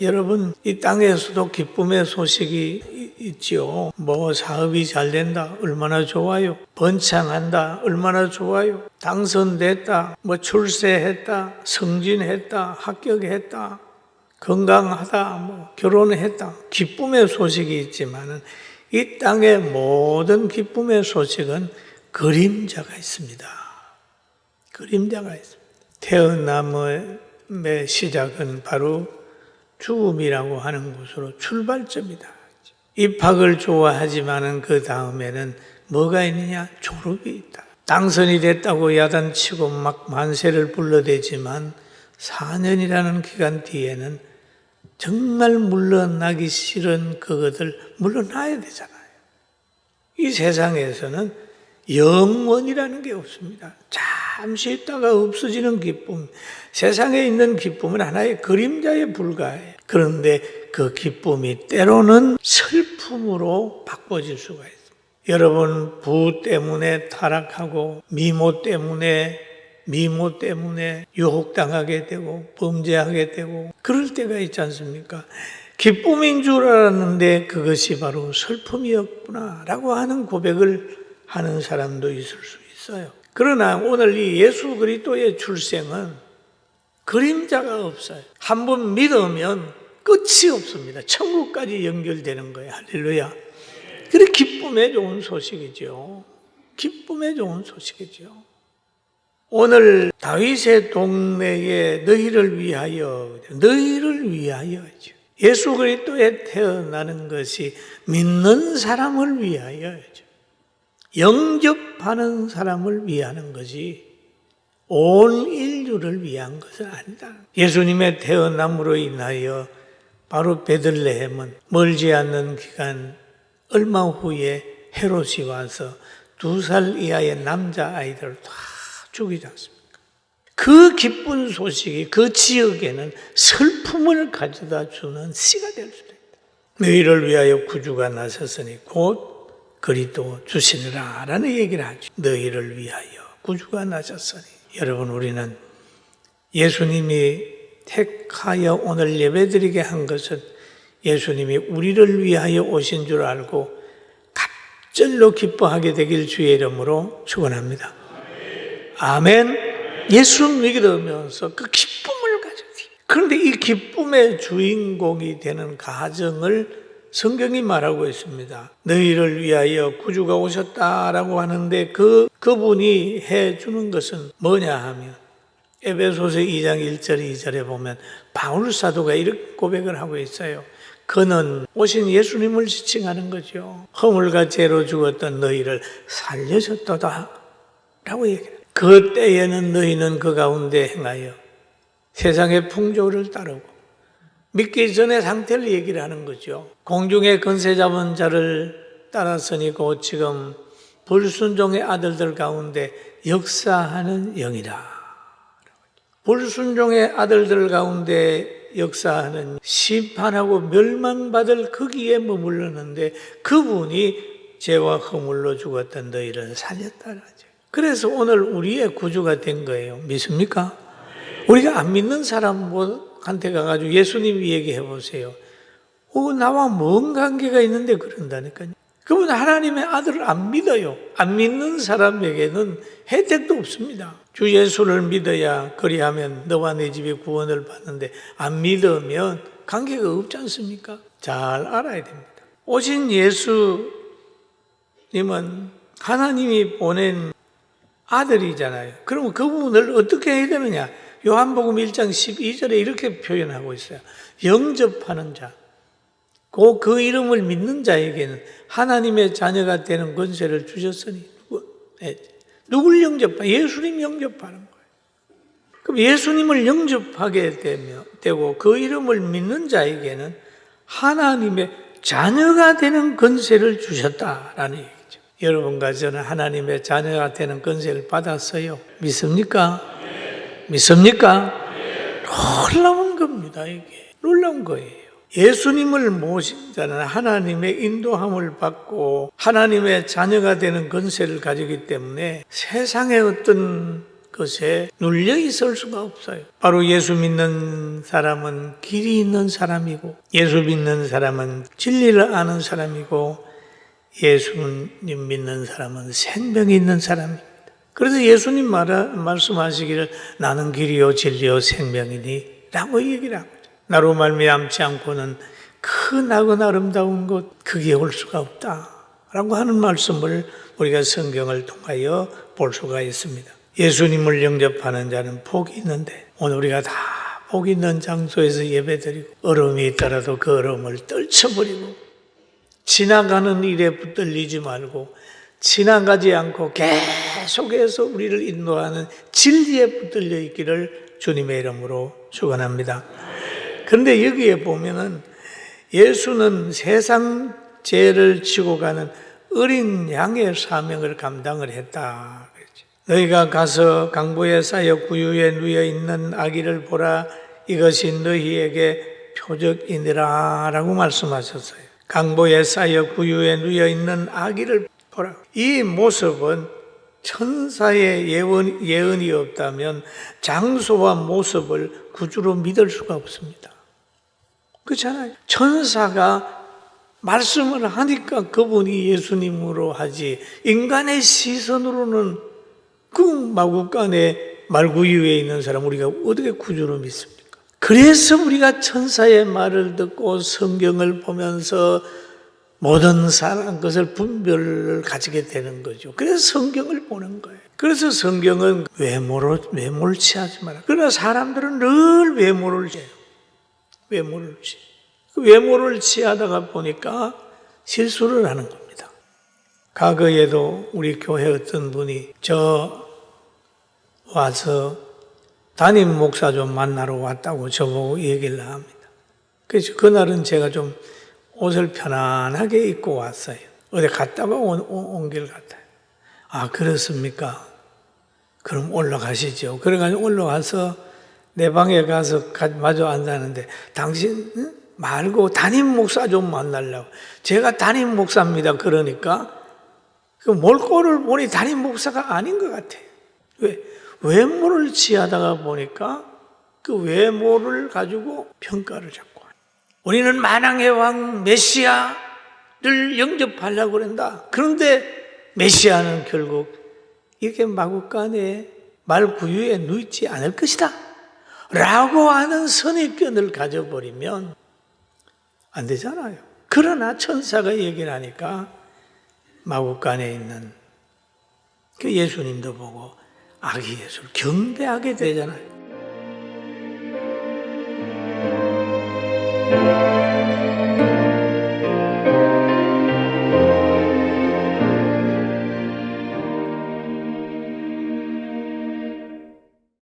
여러분, 이 땅에서도 기쁨의 소식이 있지요. 뭐 사업이 잘 된다, 얼마나 좋아요. 번창한다, 얼마나 좋아요. 당선됐다, 뭐 출세했다, 승진했다, 합격했다, 건강하다, 뭐 결혼했다. 기쁨의 소식이 있지만은 이 땅의 모든 기쁨의 소식은 그림자가 있습니다. 그림자가 있습니다. 태어남의 시작은 바로 죽음이라고 하는 곳으로 출발점이다. 입학을 좋아하지만은 그 다음에는 뭐가 있느냐? 졸업이 있다. 당선이 됐다고 야단치고 막 만세를 불러대지만 4년이라는 기간 뒤에는 정말 물러나기 싫은 그것들 물러나야 되잖아요. 이 세상에서는 영원이라는 게 없습니다. 잠시 있다가 없어지는 기쁨, 세상에 있는 기쁨은 하나의 그림자에 불과해요. 그런데 그 기쁨이 때로는 슬픔으로 바꿔질 수가 있습니다. 여러분, 부 때문에 타락하고 미모 때문에 유혹당하게 되고 범죄하게 되고 그럴 때가 있지 않습니까? 기쁨인 줄 알았는데 그것이 바로 슬픔이었구나 라고 하는 고백을 하는 사람도 있을 수 있어요. 그러나 오늘 이 예수 그리스도의 출생은 그림자가 없어요. 한번 믿으면 끝이 없습니다. 천국까지 연결되는 거예요. 할렐루야. 그래 기쁨에 좋은 소식이죠. 기쁨에 좋은 소식이죠. 오늘 다윗의 동네에 너희를 위하여 예수 그리스도에 태어나는 것이 믿는 사람을 위하여죠. 영접하는 사람을 위하는 것이 온 인류를 위한 것은 아니다. 예수님의 태어남으로 인하여 바로 베들레헴은 멀지 않는 기간 얼마 후에 헤롯이 와서 2살 이하의 남자아이들을 다 죽이지 않습니까? 그 기쁜 소식이 그 지역에는 슬픔을 가져다 주는 씨가 될 수도 있다. 너희를 위하여 구주가 나섰으니 곧 그리스도 주시느라 라는 얘기를 하죠. 너희를 위하여 구주가 나셨으니. 여러분, 우리는 예수님이 택하여 오늘 예배드리게 한 것은 예수님이 우리를 위하여 오신 줄 알고 갑절로 기뻐하게 되길 주의 이름으로 축원합니다. 아멘. 예수 믿으면서 그 기쁨을 가졌어요. 그런데 이 기쁨의 주인공이 되는 가정을 성경이 말하고 있습니다. 너희를 위하여 구주가 오셨다라고 하는데 그분이 해주는 것은 뭐냐 하면 에베소서 2장 1절 2절에 보면 바울 사도가 이렇게 고백을 하고 있어요. 그는 오신 예수님을 지칭하는 거죠. 허물과 죄로 죽었던 너희를 살려줬도다 라고 얘기해요. 그 때에는 너희는 그 가운데 행하여 세상의 풍조를 따르고, 믿기 전의 상태를 얘기를 하는 거죠. 공중의 권세 잡은 자를 따랐으니 곧 지금 불순종의 아들들 가운데 역사하는 영이라. 불순종의 아들들 가운데 역사하는 심판하고 멸망받을 거기에 머물렀는데 그분이 죄와 허물로 죽었던 너희를 살렸다라죠. 그래서 오늘 우리의 구주가 된 거예요. 믿습니까? 우리가 안 믿는 사람한테 가가지고 예수님 얘기해 보세요. 나와 뭔 관계가 있는데 그런다니까요. 그분 하나님의 아들을 안 믿어요. 안 믿는 사람에게는 혜택도 없습니다. 주 예수를 믿어야 그리하면 너와 내 집이 구원을 받는데 안 믿으면 관계가 없지 않습니까? 잘 알아야 됩니다. 오신 예수님은 하나님이 보낸 아들이잖아요. 그러면 그분을 어떻게 해야 되느냐? 요한복음 1장 12절에 이렇게 표현하고 있어요. 영접하는 자, 그 이름을 믿는 자에게는 하나님의 자녀가 되는 권세를 주셨으니 누굴 영접하? 예수님 영접하는 거예요. 그럼 예수님을 영접하게 되고 그 이름을 믿는 자에게는 하나님의 자녀가 되는 권세를 주셨다라는 얘기죠. 여러분과 저는 하나님의 자녀가 되는 권세를 받았어요. 믿습니까? 믿습니까? 놀라운 겁니다. 이게 놀라운 거예요. 예수님을 모신 자는 하나님의 인도함을 받고 하나님의 자녀가 되는 권세를 가지기 때문에 세상의 어떤 것에 눌려 있을 수가 없어요. 바로 예수 믿는 사람은 길이 있는 사람이고, 예수 믿는 사람은 진리를 아는 사람이고, 예수님 믿는 사람은 생명이 있는 사람입니다. 그래서 예수님 말씀하시기를 나는 길이요 진리요 생명이니 라고 얘기를 하고, 나로 말미암지 않고는 크나고 아름다운 것 크게 올 수가 없다 라고 하는 말씀을 우리가 성경을 통하여 볼 수가 있습니다. 예수님을 영접하는 자는 복이 있는데, 오늘 우리가 다 복 있는 장소에서 예배드리고 어려움이 있더라도 그 어려움을 떨쳐버리고 지나가는 일에 붙들리지 말고 지나가지 않고 계속해서 우리를 인도하는 진리에 붙들려 있기를 주님의 이름으로 축원합니다. 그런데 여기에 보면은 예수는 세상 죄를 지고 가는 어린 양의 사명을 감당을 했다. 너희가 가서 강보에 쌓여 구유에 누워 있는 아기를 보라. 이것이 너희에게 표적이니라 라고 말씀하셨어요. 강보에 쌓여 구유에 누워 있는 아기를 보라. 이 모습은 천사의 예언이 없다면 장소와 모습을 구주로 믿을 수가 없습니다. 그렇잖아요. 천사가 말씀을 하니까 그분이 예수님으로 하지, 인간의 시선으로는 그 마구간에 말구유에 있는 사람 우리가 어떻게 구주로 믿습니까? 그래서 우리가 천사의 말을 듣고 성경을 보면서 모든 사람 것을 분별을 가지게 되는 거죠. 그래서 성경을 보는 거예요. 그래서 성경은 외모를 취하지 마라. 그러나 사람들은 늘 외모를 취해요. 외모를 취해요. 그 외모를 취하다가 보니까 실수를 하는 겁니다. 과거에도 우리 교회 어떤 분이 저 와서 담임 목사 좀 만나러 왔다고 저보고 얘기를 합니다. 그래서 그날은 제가 좀 옷을 편안하게 입고 왔어요. 어디 갔다가 온 길 같아요. 아, 그렇습니까? 그럼 올라가시죠. 그래가지고 올라와서 내 방에 가서 마주 앉았는데, 당신 말고 담임 목사 좀 만나려고. 제가 담임 목사입니다. 그러니까 그 몰골을 보니 담임 목사가 아닌 것 같아요. 왜? 외모를 취하다가 보니까 그 외모를 가지고 평가를 잡고, 우리는 만왕의 왕 메시아를 영접하려고 그런다. 그런데 메시아는 결국 이렇게 마구간에 말구유에 누이지 않을 것이다 라고 하는 선입견을 가져버리면 안 되잖아요. 그러나 천사가 얘기를 하니까 마구간에 있는 그 예수님도 보고 아기 예수를 경배하게 되잖아요.